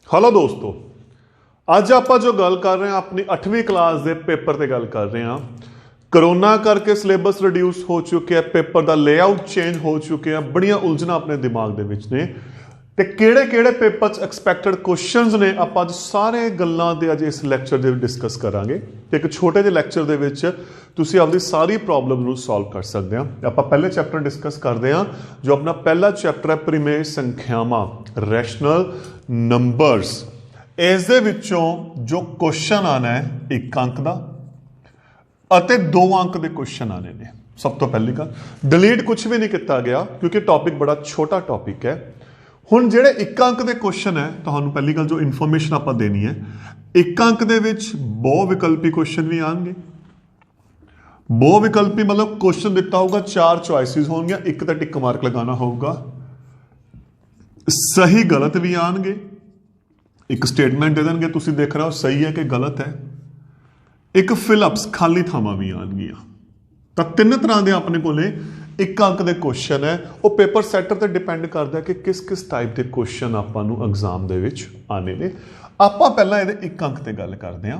Hello दोस्तों, ਅੱਜ ਆਪਾਂ जो गल कर रहे हैं अपनी 8वीं क्लास के पेपर से गल कर रहे हैं। करोना करके सिलेबस रिड्यूस हो चुके हैं, पेपर का लेआउट चेंज हो चुके हैं, बड़ियां उलझना अपने दिमाग के विच ने ते किहड़े पेपर च एक्सपैक्टेड क्वेश्चनस ने आपां अज सारे गल्लां दे अज इस लैक्चर दे डिस्कस करांगे ते एक छोटे ਜਿਹੇ लैक्चर दे विच तुसीं आपदी सारी प्रॉब्लम नूं सॉल्व कर सकते हैं। आपां पहले चैप्टर डिस्कस करते हैं जो अपना पहला चैप्टर है परिमेय संख्यावां रैशनल नंबर्स। इस दे विचों जो क्वेश्चन आना है 1 अंक का अते 2 अंक के क्वेश्चन आने ने। सब तो पहली गल डिलीट कुछ भी नहीं किया गया क्योंकि टॉपिक बड़ा छोटा टॉपिक है। हुण जिहड़े 1 अंक के क्वेश्चन है तुहानूं पहली गल जो इन्फॉर्मेशन आपां देनी है 1 अंक दे विच बहुविकल्पी क्वेश्चन भी आएंगे। बहुविकल्पी मतलब क्वेश्चन दिता होगा 4 चॉइसिस होंगे, एक तो टिक मार्क लगाना होगा, सही गलत भी आएंगे, एक स्टेटमेंट दे देंगे तुसीं देख रहे हो सही है कि गलत है, एक फिलअप्स खाली थावां भी आएंगियां। तो 3 तरह के अपने को 1 अंक के क्वेश्चन है। वो पेपर सैटर पर डिपेंड करता है कि किस किस टाइप के क्वेश्चन आपां एग्जाम दे विच आने ने। आपां पहलां इहदे 1 अंक ते गल करते हैं।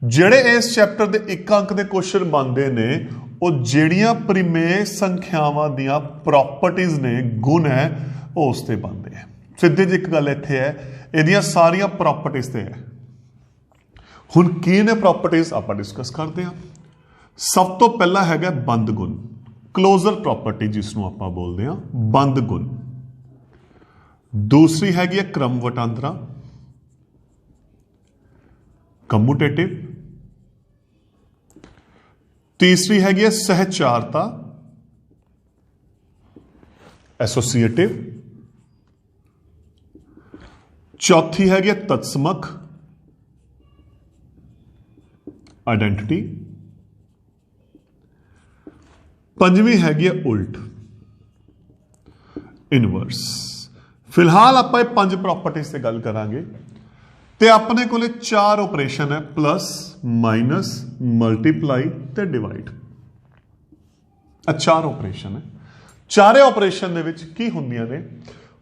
जिहड़े इस चैप्टर के 1 अंक के क्वेश्चन बनते हैं वो जिहड़ियां परिमेय संख्यावां दियां प्रॉपर्टीज ने गुण है वो उस ते बनते हैं। सीधी जी एक गल इत्थे है इहदियां सारियां प्रॉपर्टीज ते है। हुण की ने प्रॉपर्टीज आपां डिस्कस करते हैं। सब तो पहला हैगा बंद गुण, क्लोजर प्रॉपर्टी जिसनों आपां बोलते हैं बंद गुण। दूसरी हैगी है क्रम वटांदरा कम्यूटेटिव। तीसरी हैगी है सहचारता एसोसिएटिव। चौथी हैगी है तत्समक आइडेंटिटी। पंजवीं हैगी है उल्ट इनवर्स। फिलहाल आप 5 प्रॉपर्टीज से गल करांगे ते अपने को 4 ऑपरेशन है प्लस माइनस मल्टीप्लाई ते डिवाइड। 4 ऑपरेशन है। चारे ऑपरेशन दे विच की हुंदियां ने।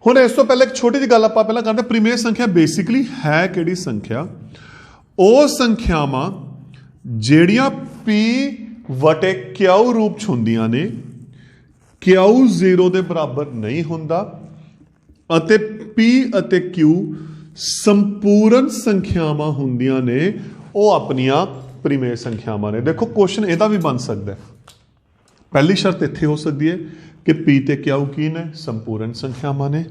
हुण इस तो पहले एक छोटी जी गल आपां पहलां करदे परिमेय संख्या बेसिकली है किहड़ी संख्या? ਉਹ ਸੰਖਿਆਵਾਂ ਜਿਹੜੀਆਂ p ਵਟੇ q ਰੂਪ ਚ ਹੁੰਦੀਆਂ ਨੇ, q 0 ਦੇ ਬਰਾਬਰ ਨਹੀਂ ਹੁੰਦਾ ਅਤੇ p ਅਤੇ q संपूर्ण संख्यावां हुंदियां ने वो अपनियां परिमेय संख्यावां ने। देखो क्वेश्चन इहदा भी बन सकता है। पहली शर्त इत्थे हो सकती है कि p ते q की ने संपूर्ण संख्यावां ने।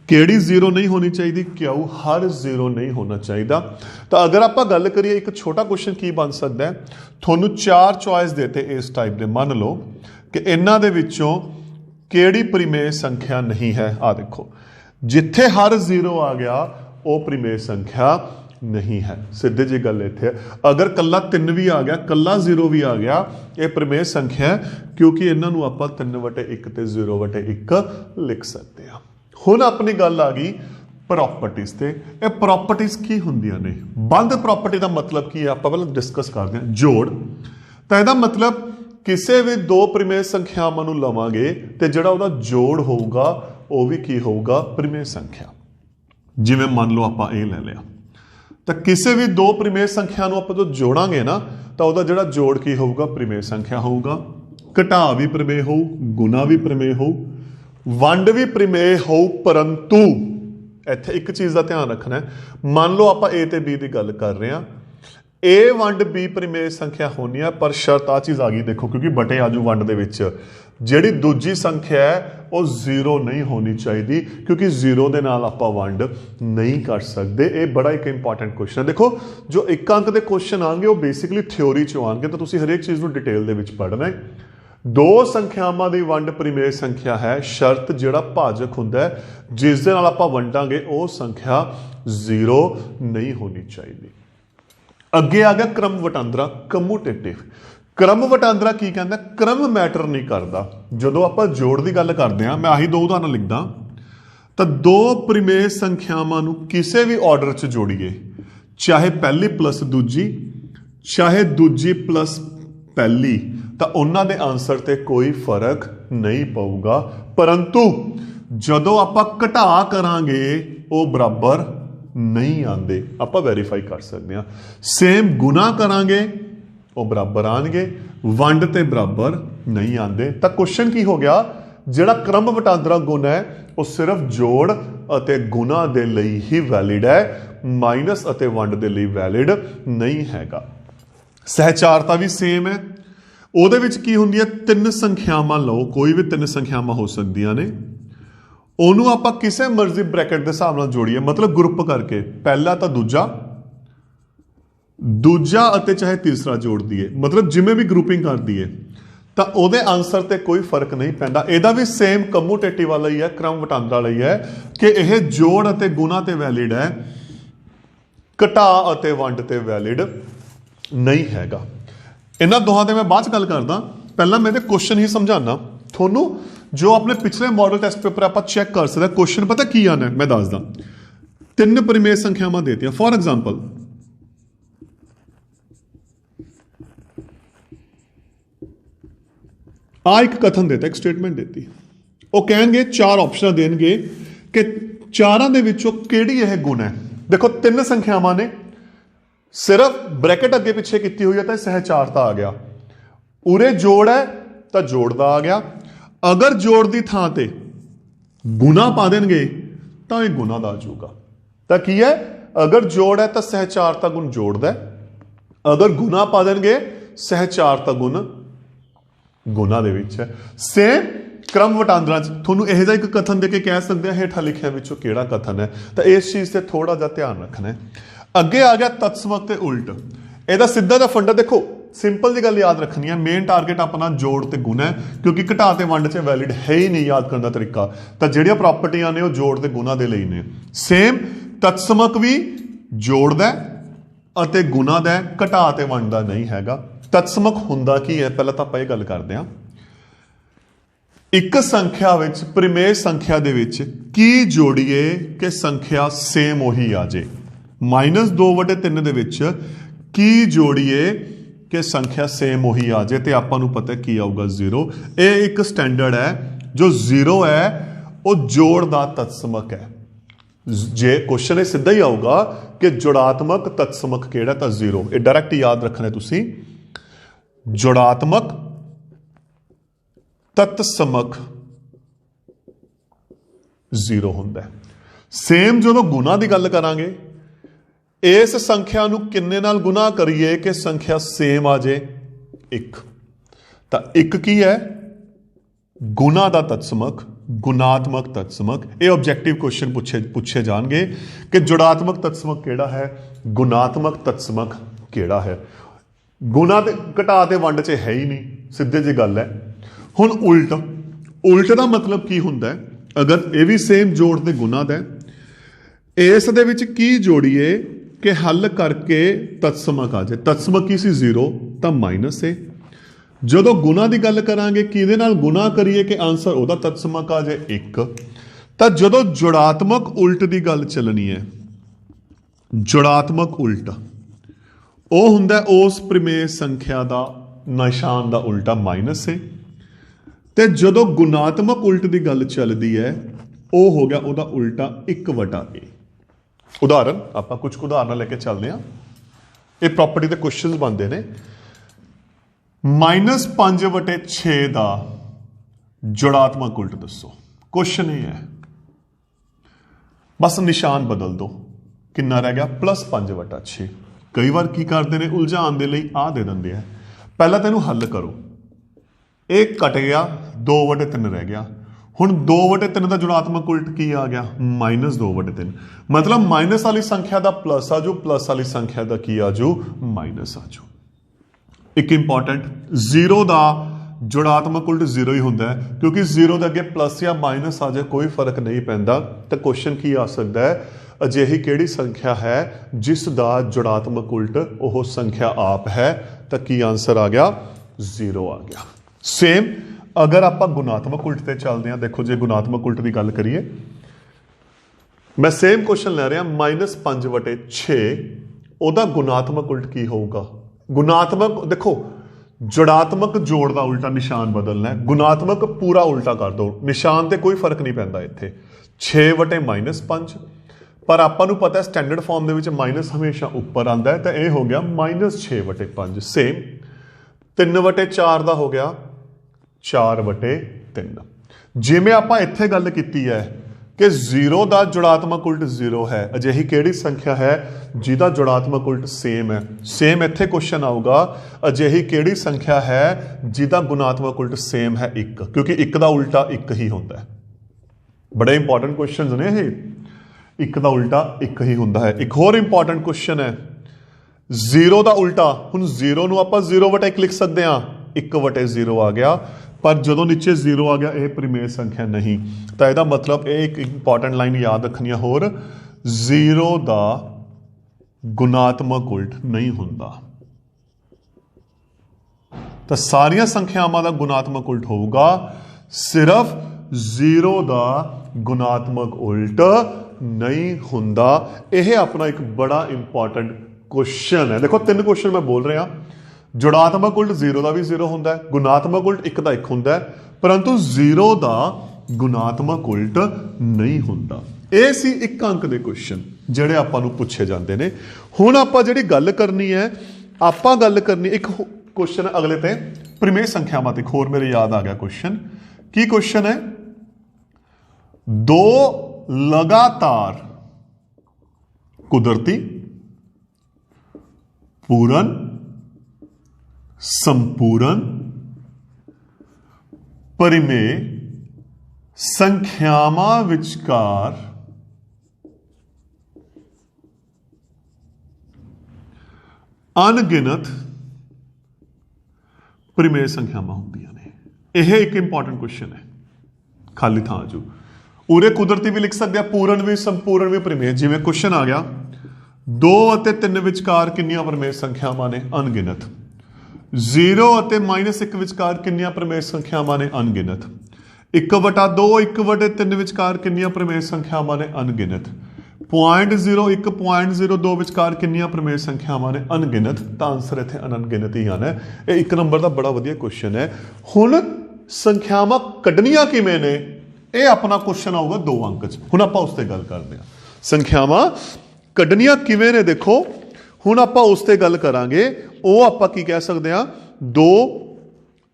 केड़ी 0 नहीं होनी चाहिए? q हर 0 नहीं होना चाहिए। तो अगर आप गल करिए एक छोटा क्वेश्चन की बन सकता है, थोनू 4 चॉइस देते इस टाइप के, मान लो कि इन्हां दे विचों केड़ी परिमेय संख्या नहीं है। आ देखो जिथे हर 0 आ गया वो परिमेय संख्या नहीं है। सीधी जी गल इत्थे अगर कला 3 भी आ गया कला 0 भी आ गया ये परिमेय संख्या है क्योंकि इन्हां नूं आपां 3/1 ते 0/1 लिख सकते हैं। हुण अपनी गल आ गई प्रॉपर्टीज ते। ये प्रॉपर्टीज की हुंदियां ने? बंद प्रॉपर्टी का मतलब की है आपां पहले डिस्कस करते हैं। जोड़ तो इहदा मतलब किसी भी 2 परिमेय संख्यावां नूं लवांगे ते जिहड़ा उहदा जोड़ होऊगा वो भी की होऊगा परिमेय संख्या। जिवें मान लो आप ये ले लिया तो किसी भी 2 परिमेय संख्या आप जो जोड़ांगे ना तो वह जिहड़ा जोड़ की होगा परिमेय संख्या होगा। घटा भी परिमेय हो, गुना भी परिमेय हो, वंड भी परिमेय हो। परंतु इत्थे एक चीज़ का ध्यान रखना है। मान लो आप ए ते बी की गल कर रहे हैं, ए वंड बी परिमेय संख्या होनी है पर शर्त आ चीज़ आ गई देखो क्योंकि बटे आजू वंड दे विच जिहड़ी दूजी संख्या है वो 0 नहीं होनी चाहिए क्योंकि 0 के नाल आपां वंड नहीं कर सकते। ये बड़ा एक इंपॉर्टेंट क्वेश्चन है। देखो जो 1 अंक के क्वेश्चन आएंगे वो बेसिकली थ्योरी चो आएंगे तो तुसीं हरेक चीज़ को डिटेल दे विच पढ़ना है। 2 संख्यावां दी वंड परिमेय संख्या है, शर्त जिहड़ा भाजक हुंदा है जिस दे नाल आपां वंडांगे वो संख्या 0 नहीं होनी चाहिए। अगे आ गया क्रम वटांदरा कम्यूटेटिव। क्रम वटांदरा की कहता? क्रम मैटर नहीं करता। जो आप जोड़ की गल करते हैं, मैं आही 2 उदाहरण लिखदा तो 2 परिमेय संख्यावां नूं किसी भी ऑर्डर च जोड़िए, चाहे पहली प्लस दूजी चाहे दूजी प्लस पहली, तो उन्हां दे आंसर ते कोई फर्क नहीं पऊगा। परंतु जदों आपां घटा करांगे वो बराबर नहीं आते, आप वेरीफाई कर सकते हैं। सेम गुना करांगे वो बराबर आएंगे, वंड ते बराबर नहीं आते। तो क्वेश्चन की हो गया, जिहड़ा क्रम वटांदरा गुण है वो सिर्फ जोड़ अते गुना दे लई ही वैलिड है, माइनस अते वंड दे लई वैलिड नहीं हैगा। सहचारता भी सेम है। ਉਹਦੇ ਵਿੱਚ ਕੀ ਹੁੰਦੀ ਹੈ, ਤਿੰਨ ਸੰਖਿਆਵਾਂ ਲਓ, ਕੋਈ ਵੀ ਤਿੰਨ ਸੰਖਿਆਵਾਂ ਹੋ ਸਕਦੀਆਂ ਨੇ, ਉਹਨੂੰ ਆਪਾਂ ਕਿਸੇ ਮਰਜ਼ੀ ਬ੍ਰੈਕਟ ਦੇ ਹਿਸਾਬ ਨਾਲ ਜੋੜੀਏ, ਮਤਲਬ ਗਰੁੱਪ ਕਰਕੇ, ਪਹਿਲਾ ਤਾਂ ਦੂਜਾ ਅਤੇ ਚਾਹੇ ਤੀਸਰਾ ਜੋੜ ਦਈਏ, ਮਤਲਬ ਜਿਵੇਂ ਵੀ ਗਰੁੱਪਿੰਗ ਕਰ ਦਈਏ ਤਾਂ ਉਹਦੇ ਆਨਸਰ ਤੇ ਕੋਈ ਫਰਕ ਨਹੀਂ ਪੈਂਦਾ। ਇਹਦਾ ਵੀ ਸੇਮ ਕਮੂਟੇਟਿਵ ਵਾਲਾ ਹੀ ਹੈ, ਕ੍ਰਮ ਵਟਾਂਦਰਾ ਵਾਲਾ ਹੀ ਹੈ ਕਿ ਇਹ ਜੋੜ ਅਤੇ ਗੁਣਾ ਤੇ ਵੈਲਿਡ ਹੈ, ਘਟਾ ਅਤੇ ਵੰਡ ਤੇ ਵੈਲਿਡ ਨਹੀਂ ਹੈਗਾ। ਇਹਨਾਂ ਦੋਹਾਂ ਤੇ मैं बाद गल करदा, पहला मैं क्वेश्चन ही समझाना थोनू। जो अपने पिछले मॉडल टेस्ट पेपर आप चेक कर सकते, क्वेश्चन पता की आना है, मैं दसदा। तीन परिमेय संख्यावां देतियां, फॉर एग्जाम्पल एक कथन देता, एक स्टेटमेंट देती, वो कहेंगे चार ऑप्शन देंगे कि चारां दे विचों किहड़ी यह गुण है। देखो तीन संख्यावां ने, सिर्फ ब्रैकेट अगे पिछे की हुई है तो सहचारता आ गया, उरे जोड़ है तो जोड़दा आ गया। अगर जोड़ की थां ते गुना पा देंगे तो यह गुना दा आ जाऊगा। तो की है, अगर जोड़ है तो सहचारता गुण जोड़दा है, अगर गुना पा देंगे सहचारता गुण गुना दे विच है। सेम क्रम वटांदरा थोनू यह एक कथन दे के कह सकते हैं हेठा लिखिया विचों किहड़ा कथन है, तो इस चीज़ से थोड़ा जिहा ध्यान रखना है। अगे आ गया तत्समक ते उल्ट। ਇਹਦਾ ਸਿੱਧਾ ਦਾ ਫੰਡਾ देखो, सिंपल जी गल याद रखनी है, मेन टारगेट अपना जोड़ ते गुण है, क्योंकि घटा ते वंड च वैलिड है ही नहीं याद करने का तरीका। तो ਜਿਹੜੀਆਂ प्रॉपर्टियां ने वो जोड़ ते गुणा दे ਲਈ ने। सेम तत्समक भी जोड़ दा ਅਤੇ गुणा दा, घटा ते वंड दा नहीं हैगा। तत्समक हुंदा की है, पहले तो ਆਪਾਂ ਇਹ ਗੱਲ ਕਰਦੇ ਹਾਂ। एक संख्या विच परिमेय संख्या दे विच की जोड़िए कि संख्या सेम उही आ जाए। -2/3 ਦੇ ਵਿੱਚ ਕੀ ਜੋੜੀਏ ਕਿ ਸੰਖਿਆ ਸੇਮ ਉਹੀ ਆ ਜਾਏ, ਤੇ ਆਪਾਂ ਨੂੰ ਪਤਾ ਕੀ ਆਊਗਾ 0। ਇਹ ਇੱਕ ਸਟੈਂਡਰਡ ਹੈ, ਜੋ 0 ਹੈ ਉਹ ਜੋੜ ਦਾ ਤਤਸਮਕ ਹੈ। ਜੇ ਕੁਐਸਚਨ ਇਹ ਸਿੱਧਾ ਹੀ ਆਊਗਾ ਕਿ ਜੋੜਾਤਮਕ ਤਤਸਮਕ ਕਿਹੜਾ, ਤਾਂ 0। ਇਹ ਡਾਇਰੈਕਟ ਯਾਦ ਰੱਖਣਾ ਤੁਸੀਂ, ਜੋੜਾਤਮਕ ਤਤਸਮਕ 0 ਹੁੰਦਾ ਹੈ। ਸੇਮ ਜਦੋਂ ਗੁਣਾ ਦੀ ਗੱਲ ਕਰਾਂਗੇ, इस संख्या नूं किन्ने नाल गुना करिए कि संख्या सेम आ जाए, 1। तो 1 की है गुना दा तत्समक, गुणात्मक तत्समक। ये ऑब्जेक्टिव क्वेश्चन पूछे जाएंगे कि जुड़ात्मक तत्समक केड़ा है, गुणात्मक तत्समक केड़ा है। गुना ते घटा ते वंड च है ही नहीं, सीधे जी गल है। हुण उल्ट दा मतलब की हुंदा है, अगर ये भी सेम जोड़ ते गुना दा, इस दे विच की जोड़िए कि हल करके तत्समक आ जाए। तत्समक की सी 0, तो माइनस है। जो गुना की गल करांगे, किहदे नाल गुना करिए कि आंसर उहदा तत्समक आ जाए 1। तो जो जुड़ात्मक उल्ट की गल चलनी है, जुड़ात्मक उल्ट वो हुंदा उस परिमेय संख्या का निशान का उल्टा माइनस है। तो जो गुणात्मक उल्ट की गल चलती है, वो हो गया उहदा उल्टा 1/a। उदाहरण आप कुछ उदाहरण लेके चलते हैं, ये प्रॉपर्टी के क्वेश्चन बनते हैं। -5/6 का जुड़ात्मक उल्ट दसो। क्वेश्चन ये है, बस निशान बदल दो, कितना रह गया +5/6। कई बार की करते हैं, उलझान के लिए आ दे देंगे हैं, पहला तो इनू हल करो, एक कट गया, 2/3 रह गया। हुण 2/3 का जुड़ात्मक उल्ट की आ गया -2/3, मतलब माइनस वाली संख्या का प्लस आ जाओ, प्लस वाली संख्या का की आ जाओ माइनस आ जाओ। एक इंपॉर्टेंट, 0 का जुड़ात्मक उल्ट 0 ही होंगे, क्योंकि 0 के अगे प्लस या माइनस आ जाए कोई फर्क नहीं पैंदा। तो क्वेश्चन की आ सकता है, अजिही किहड़ी संख्या है जिसका जुड़ात्मक उल्ट वह संख्या आप है, तो की आंसर आ गया 0 आ गया। सेम अगर आप गुणात्मक उल्ट से चलते हैं, देखो जो गुणात्मक उल्ट की गल करिए, मैं सेम क्वेश्चन ले रहा, -5/6 ਉਹਦਾ गुणात्मक उल्ट की होगा। गुणात्मक देखो, जुड़ात्मक जोड़ का उल्टा निशान बदलना है, गुणात्मक पूरा उल्टा कर दो, निशान से कोई फर्क नहीं पैंदा इत्थे। 6/-5 पर आपां नूं पता है स्टैंडर्ड फॉर्म दे विच माइनस हमेशा उपर आंदा है, तो यह हो गया -6/5। सेम 3/4 का हो गया 4/3। जिमें आपां इत्थे गल कीती है कि 0 का जुड़ात्मक उल्ट 0 है, अजिही किहड़ी संख्या है जिहदा जुड़ात्मक उल्ट सेम है। सेम इत्थे क्वेश्चन आऊगा, अजिही किहड़ी संख्या है जिहदा गुणात्मक उल्ट सेम है 1, क्योंकि 1 का उल्टा 1 ही होता है। बड़े इंपॉर्टेंट क्वेश्चन ने ये, 1 का उल्टा 1 ही होता है। एक होर इंपॉर्टेंट क्वेश्चन है 0 का उल्टा, हुण 0 नूं आपां 0/1 लिख सकते हैं, 1/0 आ गया, पर जो नीचे 0 आ गया यह परिमेय संख्या नहीं। तो यदा मतलब एक इंपॉर्टेंट लाइन याद रखनी है होर, 0 का गुणात्मक उल्ट नहीं होता। तो सारिया संख्यावां का गुणात्मक उल्ट होगा, सिर्फ 0 का गुणात्मक उल्ट नहीं होता। यह अपना एक बड़ा इंपॉर्टेंट क्वेश्चन है। देखो 3 क्वेश्चन मैं बोल रहा, जुड़ात्मक उल्ट 0 का भी 0 होता है, गुणात्मक उल्ट 1 का 1 होता है, परंतु 0 का गुणात्मक उल्ट नहीं होता। ये सी 1 अंक के क्वेश्चन जिहड़े आपां नूं पूछे जाते हैं। हुण आपां जिहड़ी गल करनी है, आपां गल करनी एक क्वेश्चन अगले ते परिमेय संख्यावां ते। एक होर मेरे याद आ गया क्वेश्चन, की क्वेश्चन है 2 लगातार कुदरती पूर्ण संपूर्ण परिमेय संख्यावां विचकार अनगिनत परिमेय संख्यावां होंदियां ने। यह एक इंपॉर्टेंट क्वेश्चन है, खाली थां जो उरे कुदरती भी लिख सकते हैं, पूर्ण भी संपूर्ण भी परिमेय। जिवें क्वेश्चन आ गया 2 और 3 विचकार कितनियां परिमेय संख्यावां ने, अनगिनत। 0 और -1 विचकार कितनियां परिमेय संख्यावां ने, अनगिनत। 1/2 1/3 विचकार कितनियां परिमेय संख्यावां ने, अनगिनत। 0.01 0.02 विचकार कितनियां परिमेय संख्यावां ने, अनगिनत। तो आंसर इत्थे अनगिनत ही आना है। यह 1 नंबर का बड़ा वधिया क्वेश्चन है। हुण संख्यावां कढनियां किवें ने, यह अपना क्वेश्चन आऊगा 2 अंक च। हुण आपां उस ते गल करदे हां, संख्यावां कढनियां किवें ने। देखो हुण आपां उस ते गल करांगे, ਉਹ ਆਪਾਂ ਕੀ कह सकते हैं, 2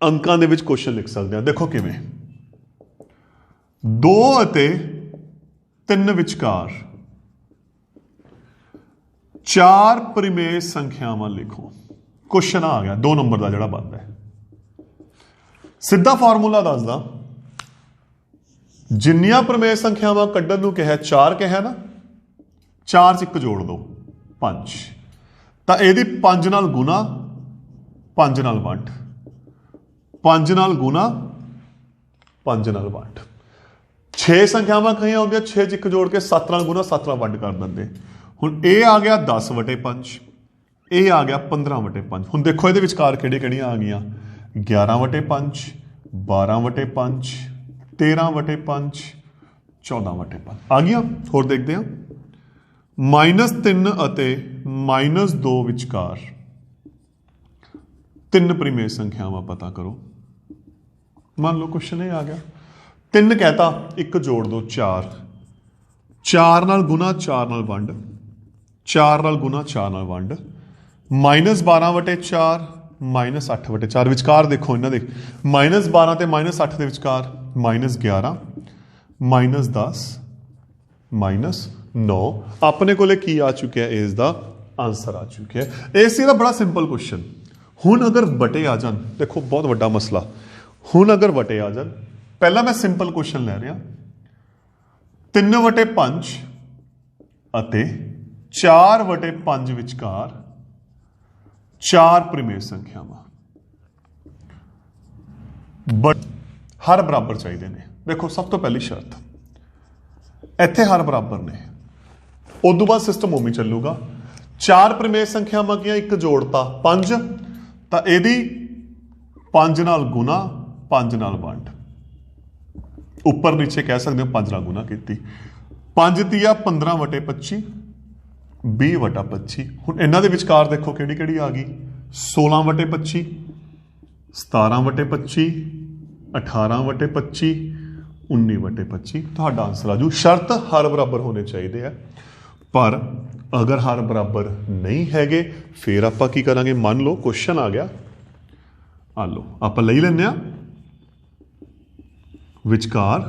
अंकों के क्वेश्चन लिख सकते हैं। देखो किवें 2 और 3 विचकार 4 परिमेय संख्यावां लिखो। क्वेश्चन आ गया 2 नंबर का जिहड़ा बनता है। सीधा फार्मूला दसदा, जिन्नियां परिमेय संख्यावां कड्ढण नूं कहा 4 कहा ना, 4 च 1 जोड़ दो 5, तो यदि 5 नाल गुना 5 नाल वंड, 5 नाल गुना 5 नाल वंड। 6 संख्यावां कहीं होंगे 6 च 1 जोड़ के 7 नाल गुना 7 नाल वंड कर देंगे। हुण ये आ गया 10/5, ये आ गया 15/5। हुण देखो ये विचकार किहड़ियां आ गईयां, 11/5, 12/5, 13/5, 14/5 आ गया। होर देखते हैं -3 ਅਤੇ -2 विचकार 3 परिमेय संख्यावां पता करो। मान लो क्वेश्चन ये आ गया, 3 कहता 1 जोड़ दो 4, 4 नाल गुना 4 नाल वंड, 4 नाल गुना 4 नाल वंड, -12/4 -8/4 विचकार देखो इन्हां दे, -12 ते -8 के विचकार -11 -10 -9। अपने को की आ चुका है, इसका आंसर आ चुका है। इस का बड़ा सिंपल क्वेश्चन। हुण अगर वटे आ जान, देखो बहुत बड़ा मसला, हुण अगर वटे आ जान, पहला मैं सिंपल क्वेश्चन लै रहा, 3/5 ਅਤੇ 4/5 विचकार 4 परिमेय संख्यावां बट हर बराबर चाहिए ने। देखो सब तो पहली शर्त इत्थे हर बराबर ने, उस तो बाद सिस्टम उवें चलूगा। 4 परिमेय संख्यावां की 1 जोड़ता 5, तो यदि 5 नाल गुना 5 नाल वंड, उपर नीचे कह सकते हो 5 नाल गुना की, 5 तिया 15/25 20/25। हुण इन्हां दे विचकार देखो किहड़ी आ गई, 16/25 17/25 18/25 19/25। तुहाडा आंसर आजू। शर्त हर बराबर होने चाहिए है। पर अगर हर बराबर नहीं हैगे फिर आपां की करांगे। मान लो क्वेश्चन आ गया, आ लो आपां लई लैंदे आ विचकार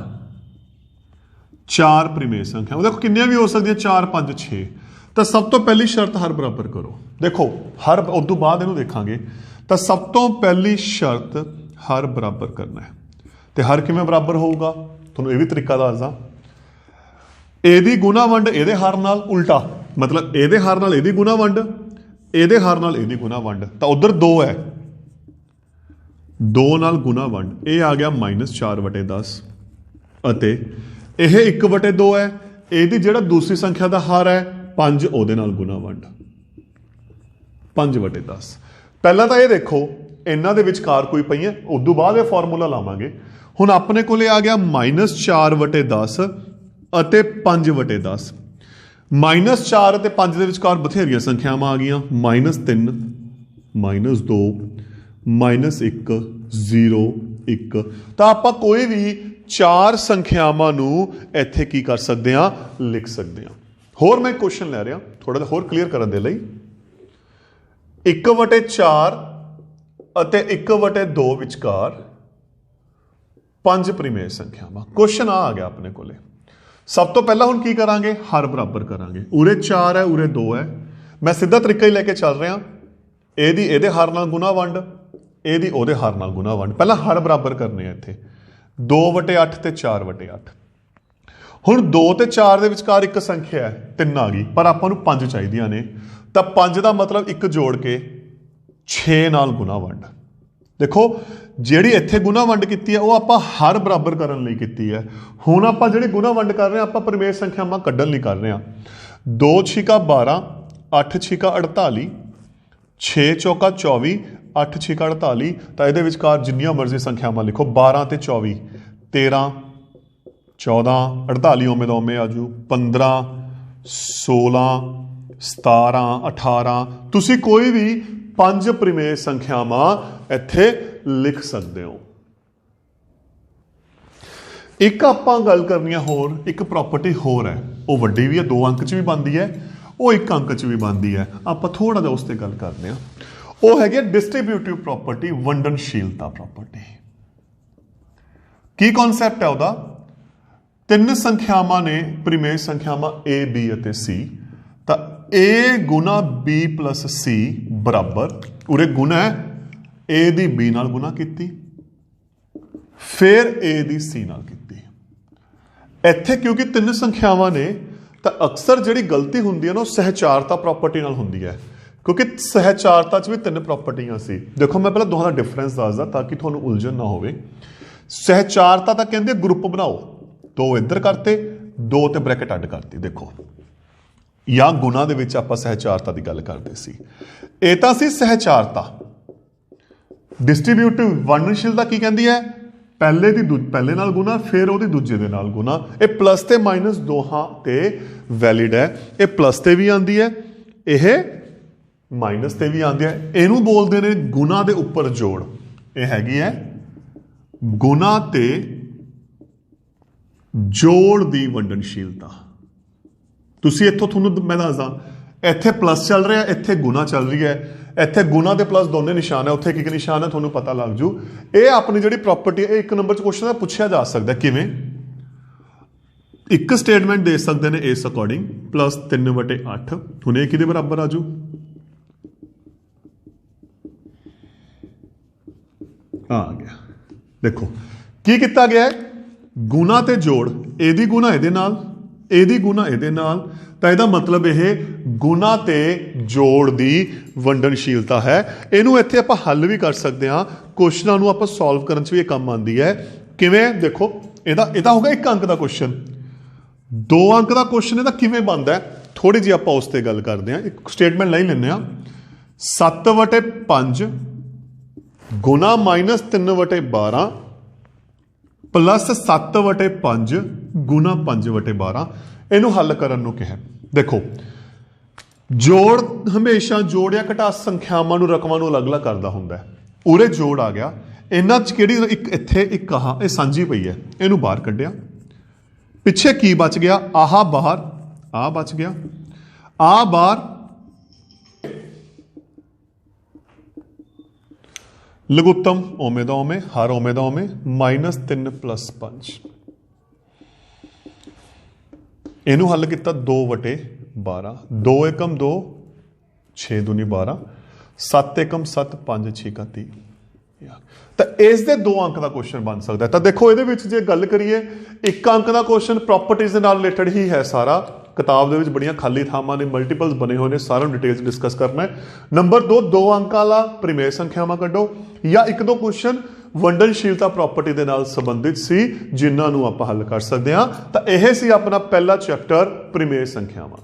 चार प्रिमेय संख्या। देखो किन्नियां भी हो सकदी 4 5 6। तो सब तो पहली शर्त हर बराबर करो। देखो हर उदों बाद इहनूं देखांगे। तो सब तो पहली शर्त हर बराबर करना है। तो हर किवें बराबर होऊगा, तुहानूं यह भी तरीका दसदा। एदी गुना वंड एदे हर नाल उल्टा, मतलब एदे हर नाल एदी गुना वंड, एदे हर नाल एदी गुना वंड। तो उधर 2 है, 2 नाल गुना वंड, ये आ गया -4/10 अते यह 1/2 है। यदि जिहड़ा दूसरी संख्या का हर है 5 उहदे नाल गुना वंड 5/10। पहला तो यह देखो इन्हां दे विचकार कोई पई है, उदों बाद यह फॉर्मूला लावांगे। हुण अपने कोले आ गया -4/10 अते 5/10। -4 ते 5 दे विचकार बथेरियां संख्यावां आ गईयां, -3 -2 -1 0 1। तो आपां कोई भी 4 संख्यावां नूं इत्थे की कर सकते हैं, लिख सकते हैं। होर मैं क्वेश्चन लै रहा थोड़ा जिहा होर क्लीयर करने दे लई। 1/4 अते 1/2 विचकार 5 प्रिमेय संख्यावां। क्वेश्चन आ गया अपने कोले। सब तो पहला हुण की करांगे, हर बराबर करांगे। उरे 4 है उरे 2 है, मैं सीधा तरीका ही लेके चल रहा। एदी एदे हर नाल गुना वंड, एदी ओदे हर नाल गुना वंड। पहला हर बराबर करने हैं इत्थे 2/8 ते 4/8। हुण 2 ते 4 दे विचकार एक संख्या है 3 आ गई, पर आपां नूं 5 चाहीदियां ने। तो 5 का मतलब 1 जोड़ के 6 नाल गुना वंड। देखो जिहड़ी इत्थे गुना वंड कीती है वो आपां हर बराबर करन लई कीती है। हुण आपां जिहड़ी गुना वंड कर रहे हैं आपां प्रमेय संख्यावां कड्ढण लई कर रहे हैं। 2 6 12, 8 6 48, 6 चौका 24, 8 6 48। तो ये विचकार जिन्नियां मर्जी संख्यावां लिखो, 12 ते 24 13 14, 48 ओमे दा ओमे आजू, 15 16 17 18। तुसी कोई भी 5 प्रिमेय संख्यावां इत्थे लिख सकते हो। एक आपां गल करनी है होर, एक प्रॉपर्टी होर है, वो वड्डी भी है, 2 अंक च भी बनती है, वो 1 अंक च भी बनती है। आपां थोड़ा जिहा उस ते गल करते हैं। वो है डिस्ट्रीब्यूटिव प्रॉपर्टी, वंडनशीलता प्रॉपर्टी। की कॉन्सैप्ट है उहदा? 3 संख्यावां ने प्रिमेय संख्यावां A B अते C। तो A Guna B plus C बराबर, उरे गुना है A दी B नाल गुना कीती, फिर A दी C नाल कीती। इत्थे क्योंकि 3 संख्यावां ने, तो अक्सर जिहड़ी गलती हुंदी है ना सहचारता प्रॉपर्टी नाल हुंदी है, क्योंकि सहचारता च भी 3 प्रॉपर्टियां सी। देखो मैं पहले दोहां दा डिफरेंस दसदा ताकि तुहानूं उलझन ना होवे। सहचारता तां कहंदे ग्रुप बनाओ, 2 इधर करते, 2 ते ब्रैकेट अड करती। देखो या गुना दे विच आपां सहचारता की गल करते सी। ये तां सी सहचारता। डिस्ट्रीब्यूटिव वंडनशीलता की कहंदी है? पहले नाल गुना, फिर वो दूजे दे नाल गुना। ये प्लस ते माइनस दोहां ते वैलिड है। ये प्लस ते भी आती है, यह माइनस ते भी आती है। इनू बोलते हैं गुना दे उपर जोड़। यह हैगी है गुना ते जोड़ दी वंडनशीलता। तुसी इत्थों तुहानूं मैं दसदा, इत्थे प्लस चल रहा है, इत्थे गुना चल रही है, इत्थे गुना दे प्लस दोनों निशान है, उत्थे एक निशान है, तुहानूं पता लग जू। ये अपनी जिहड़ी प्रॉपर्टी है 1 नंबर क्वेश्चन पूछा जा सकता है। किवें? एक स्टेटमेंट दे सकते हैं इस अकॉर्डिंग, +3/8 हुण ये किहदे बराबर आजू? आ गया। देखो की किया गया है, गुना ते जोड़, एदी गुना एदे नाल, एदी गुना एदे नाल। तो यदा मतलब यह गुना ते जोड़ दी वंडनशीलता है। इनू इत्थे आपां हल भी कर सकते हैं, क्वेश्चनों नूं आपां सॉल्व करन च भी काम आती है। किवें? देखो इहदा होगा 1 अंक का क्वेश्चन, 2 अंक का क्वेश्चन इहदा किवें बनदा है, थोड़ी जी आपां उस ते गल करते हैं। एक स्टेटमेंट लाई लैंदे हां, 7/5 गुना -3/12 प्लस 7/5 गुना 5/12। इनू हल करन नूं कहा। देखो जोड़ हमेशा जोड़ या घटा संख्यावां नूं रकमां नूं अलग अलग करदा हुंदा है। उरे जोड़ आ गया, इन्हां च किहड़ी एक इत्थे एक आह ये सांझी पई है, इनू बाहर कढिया, पिछे की बच गया, आह बाहर आ बच गया। आ बार लघुत्तम ओमे दा ओमे, हर ओमे दा ओमे, -3 + 5। इनू हल किया 2/12, 2 एकम 2, 6 दूनी 12, 7 एकम 7, 5 6 का 30। तो इस दे 2 अंक का क्वेश्चन बन सकता है। तो देखो ये जे गल करिए 1 अंक का क्वेश्चन प्रॉपर्टीज के नाल रिलेटेड ही है सारा। किताब दे विच बड़ियां खाली थावां ने, मल्टीपल्स बने हुए हैं, सारा डिटेल्स डिस्कस करना है। नंबर 2 अंक वाला परिमेय संख्यावां कड्डो, या 1-2 क्वेश्चन वंडनशीलता प्रॉपर्टी के नाल संबंधित सी जिन्हां नूं आपां हल कर सकते हैं। तो यह सी अपना पहला चैप्टर परिमेय संख्यावां।